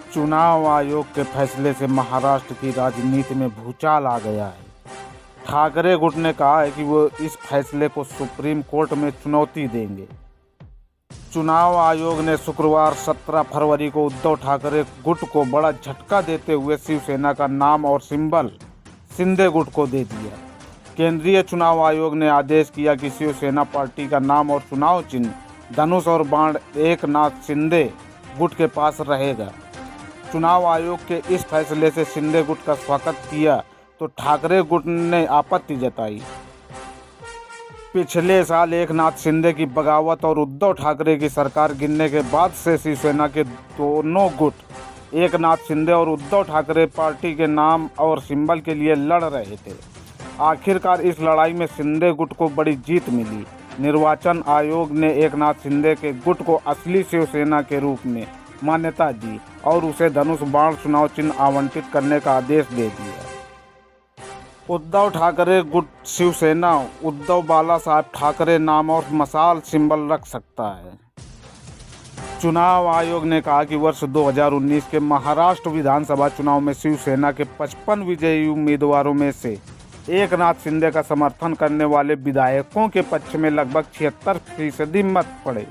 चुनाव आयोग के फैसले से महाराष्ट्र की राजनीति में भूचाल आ गया है। ठाकरे गुट ने कहा है कि वो इस फैसले को सुप्रीम कोर्ट में चुनौती देंगे। चुनाव आयोग ने शुक्रवार 17 फरवरी को उद्धव ठाकरे गुट को बड़ा झटका देते हुए शिवसेना का नाम और सिंबल शिंदे गुट को दे दिया। केंद्रीय चुनाव आयोग ने आदेश किया कि शिवसेना पार्टी का नाम और चुनाव चिन्ह धनुष और बाण एकनाथ शिंदे गुट के पास रहेगा। चुनाव आयोग के इस फैसले से शिंदे गुट का स्वागत किया तो ठाकरे गुट ने आपत्ति जताई। पिछले साल एकनाथ शिंदे की बगावत और उद्धव ठाकरे की सरकार गिरने के बाद से शिवसेना के दोनों गुट एकनाथ शिंदे और उद्धव ठाकरे पार्टी के नाम और सिंबल के लिए लड़ रहे थे। आखिरकार इस लड़ाई में शिंदे गुट को बड़ी जीत मिली। निर्वाचन आयोग ने एकनाथ शिंदे के गुट को असली शिवसेना के रूप में मान्यता दी और उसे धनुष बाण चुनाव चिन्ह आवंटित करने का आदेश दे दिया। उद्धव ठाकरे गुट शिवसेना उद्धव बाला साहब ठाकरे नाम और मशाल सिंबल रख सकता है। चुनाव आयोग ने कहा कि वर्ष 2019 के महाराष्ट्र विधानसभा चुनाव में शिवसेना के 55 विजयी उम्मीदवारों में से एकनाथ शिंदे का समर्थन करने वाले विधायकों के पक्ष में लगभग 76% मत पड़े।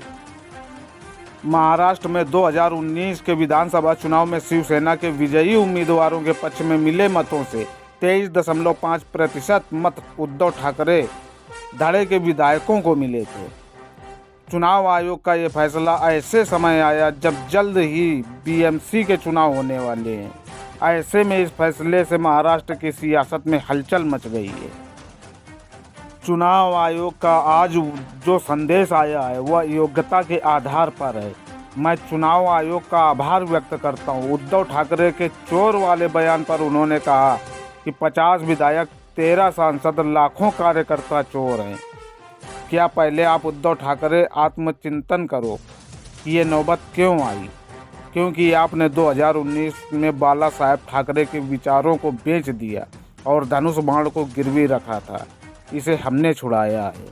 महाराष्ट्र में 2019 के विधानसभा चुनाव में शिवसेना के विजयी उम्मीदवारों के पक्ष में मिले मतों से 23.5% मत उद्धव ठाकरे धड़े के विधायकों को मिले थे। चुनाव आयोग का ये फैसला ऐसे समय आया जब जल्द ही बीएमसी के चुनाव होने वाले हैं। ऐसे में इस फैसले से महाराष्ट्र की सियासत में हलचल मच गई है। चुनाव आयोग का आज जो संदेश आया है वह योग्यता के आधार पर है। मैं चुनाव आयोग का आभार व्यक्त करता हूं। उद्धव ठाकरे के चोर वाले बयान पर उन्होंने कहा कि 50 विधायक 13 सांसद लाखों कार्यकर्ता चोर हैं। क्या पहले आप उद्धव ठाकरे आत्मचिंतन करो कि ये नौबत क्यों आई? क्योंकि आपने 2019 में बाला साहब ठाकरे के विचारों को बेच दिया और धनुष बाण को गिरवी रखा था। इसे हमने छुड़ाया है।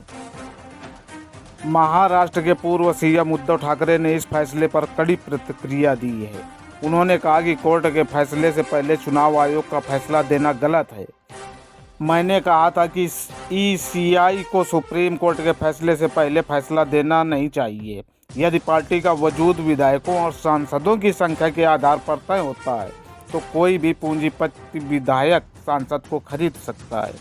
महाराष्ट्र के पूर्व सीएम उद्धव ठाकरे ने इस फैसले पर कड़ी प्रतिक्रिया दी है। उन्होंने कहा कि कोर्ट के फैसले से पहले चुनाव आयोग का फैसला देना गलत है। मैंने कहा था कि ईसीआई को सुप्रीम कोर्ट के फैसले से पहले फैसला देना नहीं चाहिए। यदि पार्टी का वजूद विधायकों और सांसदों की संख्या के आधार पर तय होता है तो कोई भी पूंजीपति विधायक सांसद को खरीद सकता है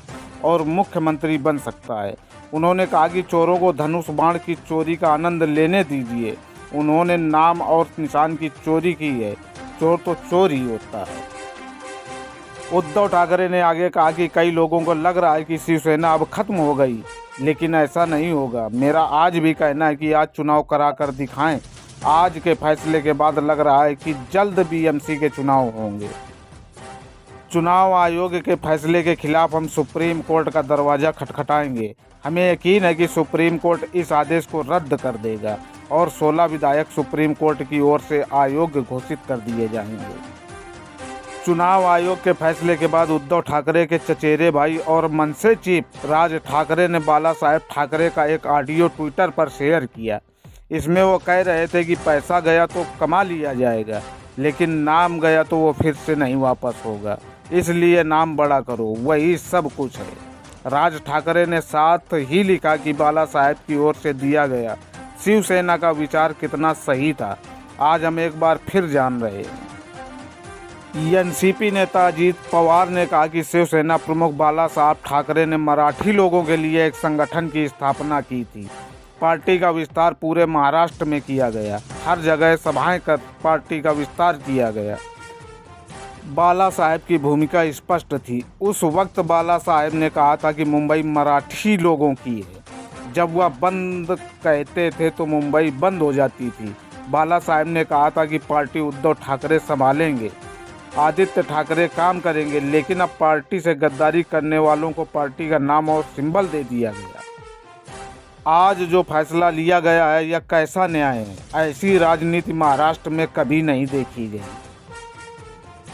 और मुख्यमंत्री बन सकता है। उन्होंने कहा कि चोरों को धनुष बाण की चोरी का आनंद लेने दीजिए। उन्होंने नाम और निशान की चोरी की है। चोर तो चोर ही होता है। उद्धव ठाकरे ने आगे कहा कि कई लोगों को लग रहा है कि शिवसेना अब खत्म हो गई, लेकिन ऐसा नहीं होगा। मेरा आज भी कहना है कि आज चुनाव करा कर दिखाएं। आज के फैसले के बाद लग रहा है कि जल्द बीएमसी के चुनाव होंगे। चुनाव आयोग के फैसले के खिलाफ हम सुप्रीम कोर्ट का दरवाज़ा खटखटाएंगे। हमें यकीन है कि सुप्रीम कोर्ट इस आदेश को रद्द कर देगा और 16 विधायक सुप्रीम कोर्ट की ओर से अयोग्य घोषित कर दिए जाएंगे। चुनाव आयोग के फैसले के बाद उद्धव ठाकरे के चचेरे भाई और मनसे चीफ राज ठाकरे ने बाला साहब ठाकरे का एक ऑडियो ट्विटर पर शेयर किया। इसमें वो कह रहे थे कि पैसा गया तो कमा लिया जाएगा, लेकिन नाम गया तो वो फिर से नहीं वापस होगा, इसलिए नाम बड़ा करो, वही सब कुछ है। राज ठाकरे ने साथ ही लिखा कि बाला साहब की ओर से दिया गया शिवसेना का विचार कितना सही था, आज हम एक बार फिर जान रहे हैं। एनसीपी नेता अजीत पवार ने कहा कि शिवसेना प्रमुख बाला साहब ठाकरे ने मराठी लोगों के लिए एक संगठन की स्थापना की थी। पार्टी का विस्तार पूरे महाराष्ट्र में किया गया। हर जगह सभाएं कर पार्टी का विस्तार किया गया। बाला साहब की भूमिका स्पष्ट थी। उस वक्त बाला साहब ने कहा था कि मुंबई मराठी लोगों की है। जब वह बंद कहते थे तो मुंबई बंद हो जाती थी। बाला साहब ने कहा था कि पार्टी उद्धव ठाकरे संभालेंगे, आदित्य ठाकरे काम करेंगे, लेकिन अब पार्टी से गद्दारी करने वालों को पार्टी का नाम और सिंबल दे दिया गया। आज जो फैसला लिया गया है यह कैसा न्याय है? ऐसी राजनीति महाराष्ट्र में कभी नहीं देखी गई।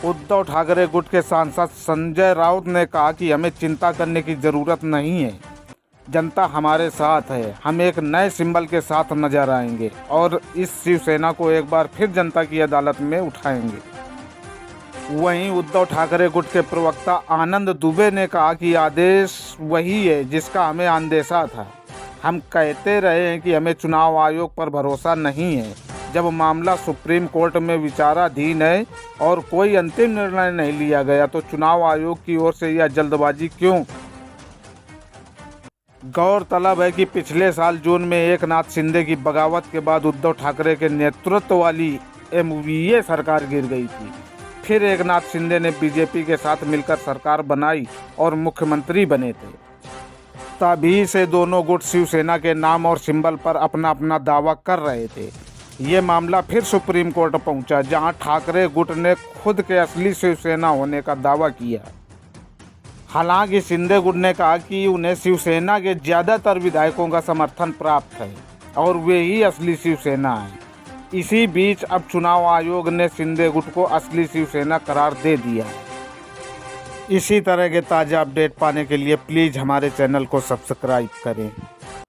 उद्धव ठाकरे गुट के सांसद संजय राउत ने कहा कि हमें चिंता करने की ज़रूरत नहीं है, जनता हमारे साथ है। हम एक नए सिंबल के साथ नजर आएंगे और इस शिवसेना को एक बार फिर जनता की अदालत में उठाएंगे। वहीं उद्धव ठाकरे गुट के प्रवक्ता आनंद दुबे ने कहा कि आदेश वही है जिसका हमें अंदेशा था। हम कहते रहे हैं कि हमें चुनाव आयोग पर भरोसा नहीं है। जब मामला सुप्रीम कोर्ट में विचाराधीन है और कोई अंतिम निर्णय नहीं लिया गया तो चुनाव आयोग की ओर से यह जल्दबाजी क्यों? गौरतलब है कि पिछले साल जून में एकनाथ शिंदे की बगावत के बाद उद्धव ठाकरे के नेतृत्व वाली एमवीए सरकार गिर गई थी। फिर एकनाथ शिंदे ने बीजेपी के साथ मिलकर सरकार बनाई और मुख्यमंत्री बने थे। तभी से दोनों गुट शिवसेना के नाम और सिंबल पर अपना अपना दावा कर रहे थे। ये मामला फिर सुप्रीम कोर्ट पहुंचा, जहां ठाकरे गुट ने खुद के असली शिवसेना होने का दावा किया। हालांकि शिंदे गुट ने कहा कि उन्हें शिवसेना के ज़्यादातर विधायकों का समर्थन प्राप्त है और वे ही असली शिवसेना है। इसी बीच अब चुनाव आयोग ने शिंदे गुट को असली शिवसेना करार दे दिया है। इसी तरह के ताज़ा अपडेट पाने के लिए प्लीज़ हमारे चैनल को सब्सक्राइब करें।